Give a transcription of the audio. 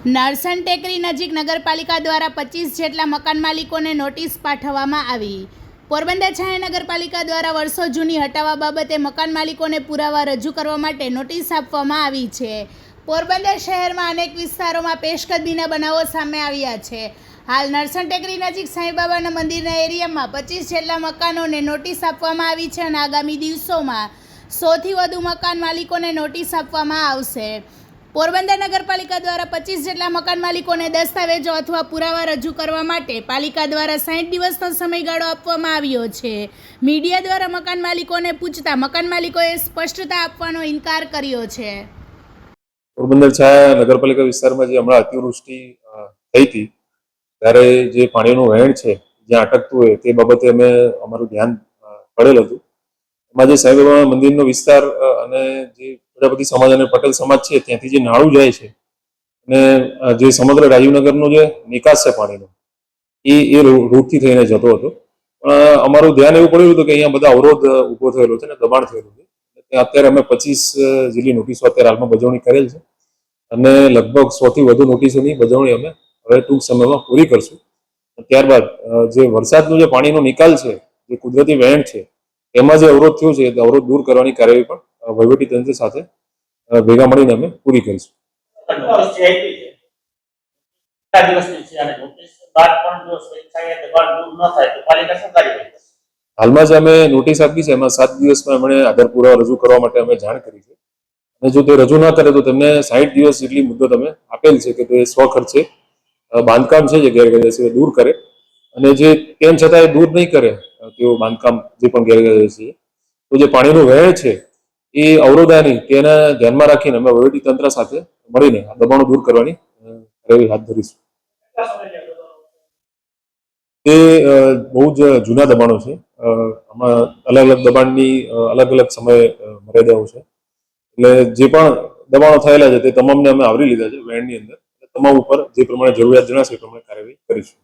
નરસણ ટેકરી નજીક નગરપાલિકા દ્વારા 25 જેટલા મકાન માલિકોને નોટિસ પાઠવવામાં આવી. પોરબંદર છાયા નગરપાલિકા દ્વારા વર્ષો જૂની હટાવવા બાબતે મકાન માલિકોને પુરાવા રજૂ કરવા માટે નોટિસ આપવામાં આવી છે. પોરબંદર શહેરમાં અનેક વિસ્તારોમાં પેશકદમીના બનાવો સામે આવ્યા છે. હાલ નરસણ ટેકરી નજીક સાંઈબાબાના મંદિરના એરિયામાં 25 જેટલા મકાનોને નોટિસ આપવામાં આવી છે અને આગામી દિવસોમાં 100થી વધુ મકાન માલિકોને નોટિસ આપવામાં આવશે. પોરબંદર નગરપાલિકા દ્વારા 25 જેટલા મકાન માલિકોને દસ્તાવેજો અથવા પુરાવા રજૂ કરવા માટે પાલિકા દ્વારા 60 દિવસનો સમયગાળો આપવામાં આવ્યો છે. મીડિયા દ્વારા મકાન માલિકોને પૂછતા મકાન માલિકોએ સ્પષ્ટતા આપવાનો ઇનકાર કર્યો છે. પોરબંદર છાયા નગરપાલિકા વિસ્તારમાં જે હમણાં અતિવૃષ્ટિ થઈ હતી ત્યારે જે પાણીનું વહેણ છે જ્યાં અટકતું હોય તે બાબતે અમે અમારું ધ્યાન પડેલ હતું. એમાં જે સાંઈબાબા મંદિરનો વિસ્તાર અને જે પ્રજાપતિ સમાજ અને પટેલ સમાજ છે ત્યાંથી જે નાળું જાય છે અને જે સમગ્ર રાજીવનગરનો જે નિકાસ છે પાણીનો એ રૂટથી થઈને જતો હતો. પણ અમારું ધ્યાન એવું પડ્યું હતું કે અહીંયા બધા અવરોધ ઊભો થયેલો છે અને દબાણ થયેલું છે. ત્યાં અત્યારે અમે 25 જેટલી નોટિસો અત્યારે હાલમાં બજવણી કરેલ છે અને લગભગ 100થી વધુ નોટિસોની બજવણી અમે હવે ટૂંક સમયમાં પૂરી કરશું. ત્યારબાદ જે વરસાદનું જે પાણીનો નિકાલ છે, જે કુદરતી વહેણ છે, એમાં જે અવરોધ થયો છે તે અવરોધ દૂર કરવાની કાર્યવાહી પણ વહીવટી તંત્ર સાથે ભેગા મળીને અમે પૂરી કરીશું. હાલમાં જ અમે નોટિસ આપી છે એમાં 7 દિવસમાં એમણે આધાર પુરાવા રજૂ કરવા માટે અમે જાણ કરી છે અને જો તે રજૂ ના કરે તો તેમને 60 દિવસ જેટલી મુદ્દત અમે આપેલ છે કે તે સ્વખર્ચે બાંધકામ છે જે ગેરકાયદેસર દૂર કરે અને જે તેમ છતાં એ દૂર નહીં કરે તેઓ બાંધકામ જે પણ ગેરકાયદેસર છે તો જે પાણીનું વહેણ છે એ અવરોધાય નહીં તેને ધ્યાનમાં રાખીને અમે વહીવટી તંત્ર સાથે મળીને આ દબાણો દૂર કરવાની કાર્યવાહી હાથ ધરીશું. તે બહુ જ જૂના દબાણો છે. આમાં અલગ અલગ દબાણની અલગ અલગ સમય મર્યાદાઓ છે. એટલે જે પણ દબાણો થયેલા છે તે તમામને અમે આવરી લીધા છે વહેણની અંદર. તમામ ઉપર જે પ્રમાણે જરૂરિયાત જણાશે એ પ્રમાણે કાર્યવાહી કરીશું.